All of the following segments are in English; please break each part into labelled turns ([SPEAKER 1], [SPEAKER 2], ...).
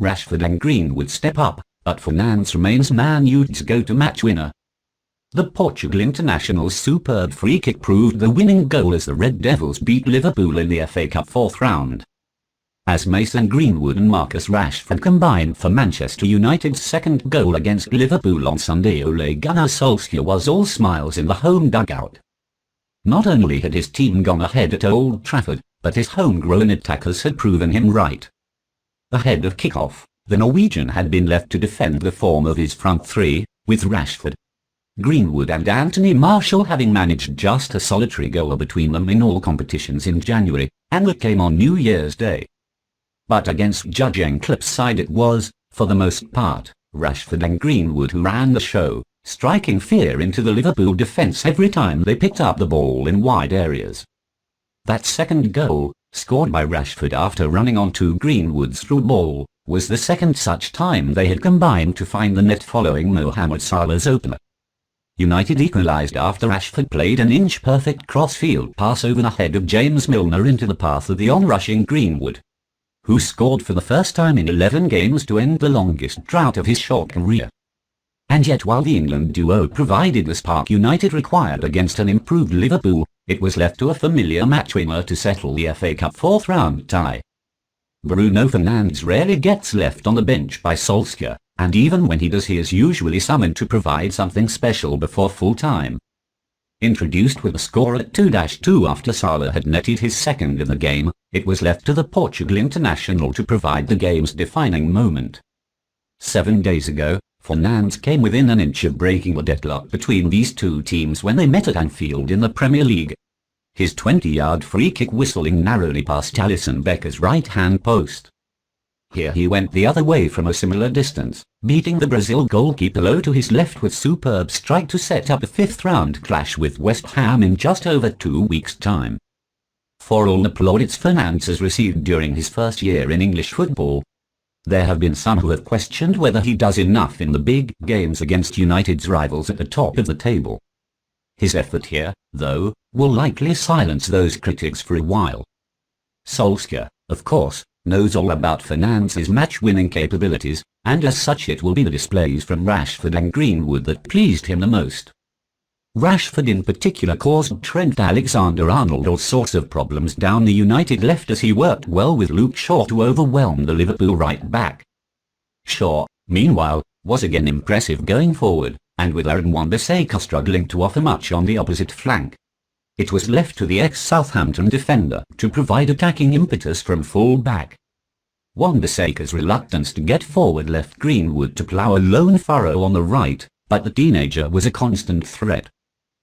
[SPEAKER 1] Rashford and Greenwood step up, but Fernandes remains Man Utd's go-to-match winner. The Portugal international's superb free kick proved the winning goal as the Red Devils beat Liverpool in the FA Cup fourth round. As Mason Greenwood and Marcus Rashford combined for Manchester United's second goal against Liverpool on Sunday, Ole Gunnar Solskjaer was all smiles in the home dugout. Not only had his team gone ahead at Old Trafford, but his homegrown attackers had proven him right. Ahead of kick-off, the Norwegian had been left to defend the form of his front three, with Rashford, Greenwood and Anthony Martial having managed just a solitary goal between them in all competitions in January, and that came on New Year's Day. But against Jurgen Klopp's side it was, for the most part, Rashford and Greenwood who ran the show, striking fear into the Liverpool defence every time they picked up the ball in wide areas. That second goal, scored by Rashford after running onto Greenwood's through ball, was the second such time they had combined to find the net following Mohamed Salah's opener. United equalised after Rashford played an inch-perfect cross-field pass over the head of James Milner into the path of the on-rushing Greenwood, who scored for the first time in 11 games to end the longest drought of his short career. And yet while the England duo provided the spark United required against an improved Liverpool, it was left to a familiar match winner to settle the FA Cup fourth round tie. Bruno Fernandes rarely gets left on the bench by Solskjaer, and even when he does he is usually summoned to provide something special before full time. Introduced with a score at 2-2 after Salah had netted his second in the game, it was left to the Portugal international to provide the game's defining moment. 7 days ago, Fernandes came within an inch of breaking the deadlock between these two teams when they met at Anfield in the Premier League. His 20-yard free kick whistling narrowly past Alisson Becker's right-hand post. Here he went the other way from a similar distance, beating the Brazil goalkeeper low to his left with superb strike to set up a fifth-round clash with West Ham in just over 2 weeks' time. For all the plaudits Fernandes has received during his first year in English football, there have been some who have questioned whether he does enough in the big games against United's rivals at the top of the table. His effort here, though, will likely silence those critics for a while. Solskjaer, of course, knows all about Fernandes' match-winning capabilities, and as such it will be the displays from Rashford and Greenwood that pleased him the most. Rashford in particular caused Trent Alexander-Arnold all sorts of problems down the United left as he worked well with Luke Shaw to overwhelm the Liverpool right-back. Shaw, meanwhile, was again impressive going forward, and with Aaron Wan-Bissaka struggling to offer much on the opposite flank, it was left to the ex-Southampton defender to provide attacking impetus from full-back. Wan-Bissaka's reluctance to get forward left Greenwood to plough a lone furrow on the right, but the teenager was a constant threat,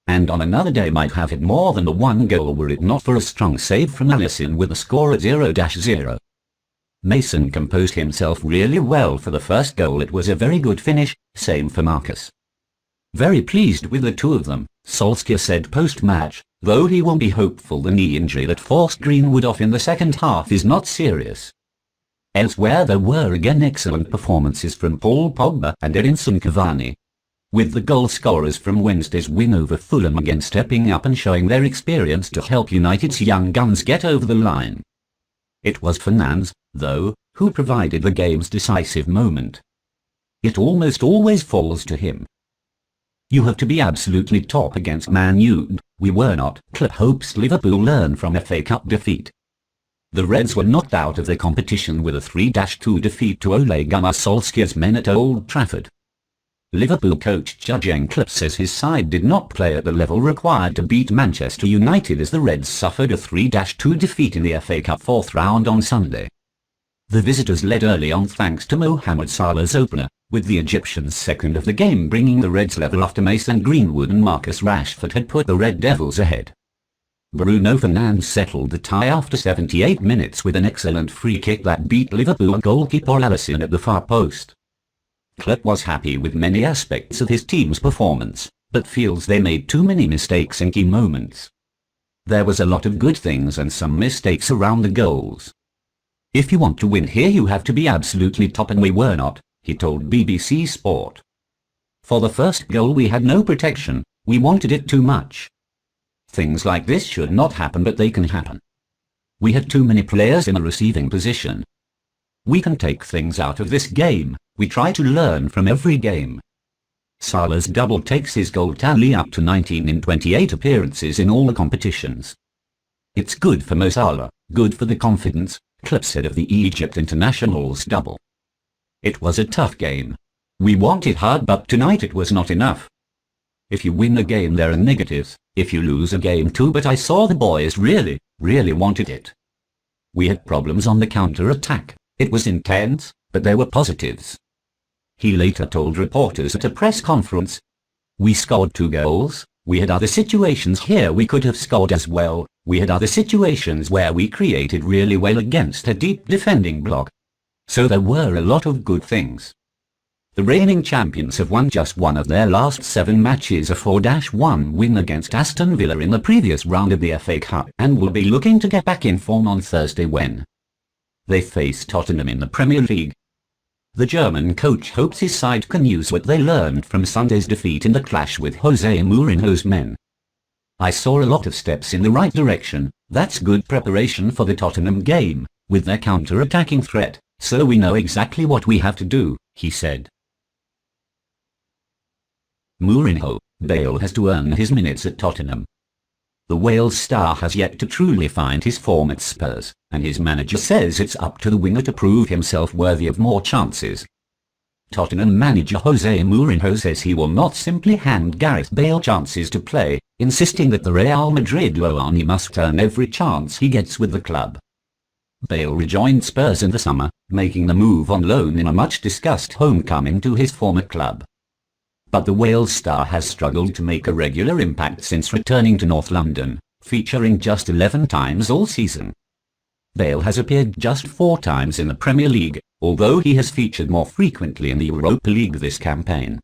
[SPEAKER 1] and on another day might have hit more than the one goal were it not for a strong save from Alisson with a score at 0-0. Mason composed himself really well for the first goal. It was a very good finish, same for Marcus. Very pleased with the two of them, Solskjaer said post-match, though he will be hopeful the knee injury that forced Greenwood off in the second half is not serious. Elsewhere there were again excellent performances from Paul Pogba and Edinson Cavani, with the goal scorers from Wednesday's win over Fulham again stepping up and showing their experience to help United's young guns get over the line. It was Fernandes, though, who provided the game's decisive moment. It almost always falls to him. You have to be absolutely top against Man Utd. We were not. Klopp hopes Liverpool learn from FA Cup defeat. The Reds were knocked out of the competition with a 3-2 defeat to Ole Gunnar Solskjaer's men at Old Trafford. Liverpool coach Jurgen Klopp says his side did not play at the level required to beat Manchester United as the Reds suffered a 3-2 defeat in the FA Cup fourth round on Sunday. The visitors led early on thanks to Mohamed Salah's opener, with the Egyptians' second of the game bringing the Reds level after Mason Greenwood and Marcus Rashford had put the Red Devils ahead. Bruno Fernandes settled the tie after 78 minutes with an excellent free kick that beat Liverpool goalkeeper Alisson at the far post. Klopp was happy with many aspects of his team's performance, but feels they made too many mistakes in key moments. There was a lot of good things and some mistakes around the goals. If you want to win here you have to be absolutely top, and we were not, he told BBC Sport. For the first goal we had no protection, we wanted it too much. Things like this should not happen, but they can happen. We had too many players in a receiving position. We can take things out of this game. We try to learn from every game. Salah's double takes his goal tally up to 19 in 28 appearances in all the competitions. It's good for Mo Salah, good for the confidence, Klopp said of the Egypt international's double. It was a tough game. We wanted hard, but tonight it was not enough. If you win a game there are negatives, if you lose a game too, but I saw the boys really wanted it. We had problems on the counter-attack. It was intense, but there were positives. He later told reporters at a press conference, "We scored 2 goals, we had other situations here we could have scored as well, we had other situations where we created really well against a deep defending block. So there were a lot of good things." The reigning champions have won just one of their last 7 matches, a 4-1 win against Aston Villa in the previous round of the FA Cup, and will be looking to get back in form on Thursday when they face Tottenham in the Premier League. The German coach hopes his side can use what they learned from Sunday's defeat in the clash with Jose Mourinho's men. "I saw a lot of steps in the right direction. That's good preparation for the Tottenham game, with their counter-attacking threat, so we know exactly what we have to do," he said. Mourinho, Bale has to earn his minutes at Tottenham. The Wales star has yet to truly find his form at Spurs, and his manager says it's up to the winger to prove himself worthy of more chances. Tottenham manager Jose Mourinho says he will not simply hand Gareth Bale chances to play, insisting that the Real Madrid loanee must earn every chance he gets with the club. Bale rejoined Spurs in the summer, making the move on loan in a much-discussed homecoming to his former club. But the Wales star has struggled to make a regular impact since returning to North London, featuring just 11 times all season. Bale has appeared just 4 times in the Premier League, although he has featured more frequently in the Europa League this campaign.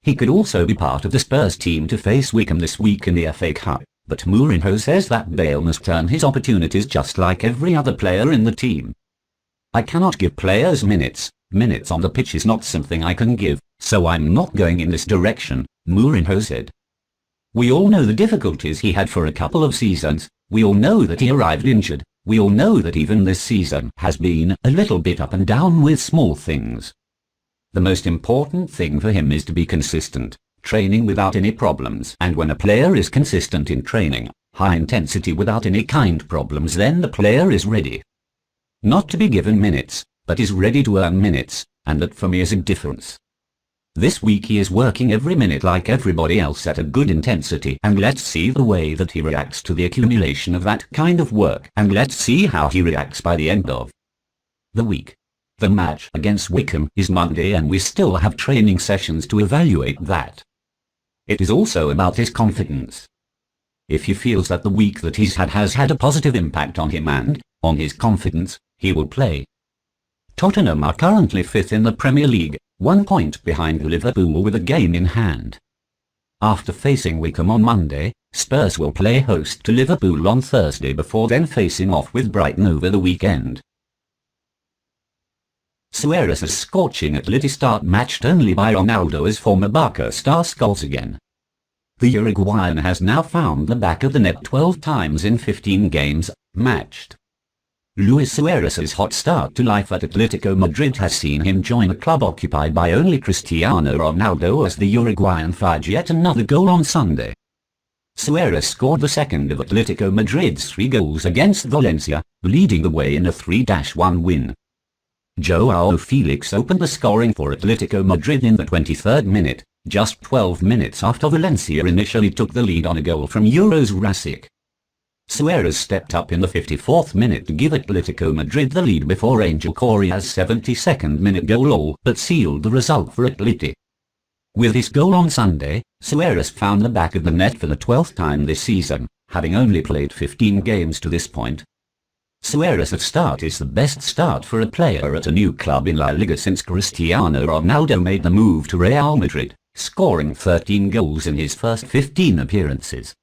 [SPEAKER 1] He could also be part of the Spurs team to face Wickham this week in the FA Cup, but Mourinho says that Bale must earn his opportunities just like every other player in the team. "I cannot give players minutes. Minutes on the pitch is not something I can give, so I'm not going in this direction," Mourinho said. "We all know the difficulties he had for a couple of seasons, we all know that he arrived injured, we all know that even this season has been a little bit up and down with small things. The most important thing for him is to be consistent, training without any problems, and when a player is consistent in training, high intensity without any kind problems, then the player is ready. Not to be given minutes, but is ready to earn minutes, and that for me is a difference. This week he is working every minute like everybody else at a good intensity, and let's see the way that he reacts to the accumulation of that kind of work, and let's see how he reacts by the end of the week. The match against Wickham is Monday and we still have training sessions to evaluate that. It is also about his confidence. If he feels that the week that he's had has had a positive impact on him and on his confidence, he will play." Tottenham are currently 5th in the Premier League, 1 point behind Liverpool with a game in hand. After facing Wickham on Monday, Spurs will play host to Liverpool on Thursday before then facing off with Brighton over the weekend. Suarez's scorching Atleti start matched only by Ronaldo as former Barca star scores again. The Uruguayan has now found the back of the net 12 times in 15 games matched. Luis Suarez's hot start to life at Atletico Madrid has seen him join a club occupied by only Cristiano Ronaldo as the Uruguayan fired yet another goal on Sunday. Suarez scored the second of Atletico Madrid's 3 goals against Valencia, leading the way in a 3-1 win. João Felix opened the scoring for Atletico Madrid in the 23rd minute, just 12 minutes after Valencia initially took the lead on a goal from Euro's Rasic. Suarez stepped up in the 54th minute to give Atletico Madrid the lead before Angel Correa's 72nd minute goal all but sealed the result for Atleti. With his goal on Sunday, Suarez found the back of the net for the 12th time this season, having only played 15 games to this point. Suarez's start is the best start for a player at a new club in La Liga since Cristiano Ronaldo made the move to Real Madrid, scoring 13 goals in his first 15 appearances.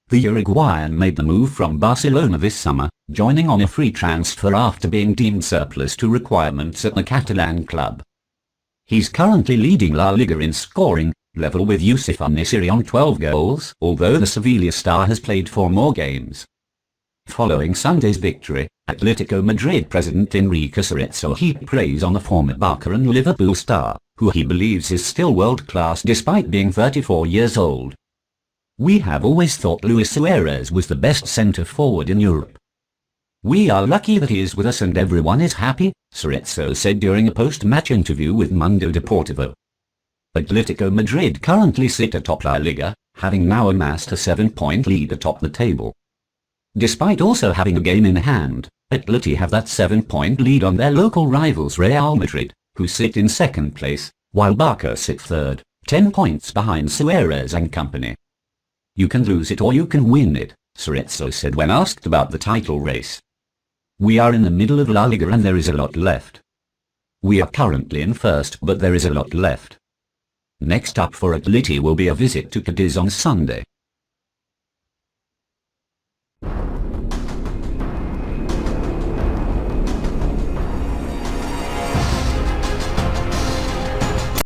[SPEAKER 1] The Uruguayan made the move from Barcelona this summer, joining on a free transfer after being deemed surplus to requirements at the Catalan club. He's currently leading La Liga in scoring, level with Youssouf En-Nesyri on 12 goals, although the Sevilla star has played 4 more games. Following Sunday's victory, Atletico Madrid president Enrique Cerezo heaped praise on the former Barca and Liverpool star, who he believes is still world-class despite being 34 years old. "We have always thought Luis Suarez was the best centre-forward in Europe. We are lucky that he is with us and everyone is happy," Cerezo said during a post-match interview with Mundo Deportivo. Atletico Madrid currently sit atop La Liga, having now amassed a 7-point lead atop the table. Despite also having a game in hand, Atleti have that 7-point lead on their local rivals Real Madrid, who sit in second place, while Barca sit third, 10 points behind Suarez and company. "You can lose it or you can win it," Cerezo said when asked about the title race. "We are in the middle of La Liga and there is a lot left. We are currently in first but there is a lot left." Next up for Atleti will be a visit to Cadiz on Sunday.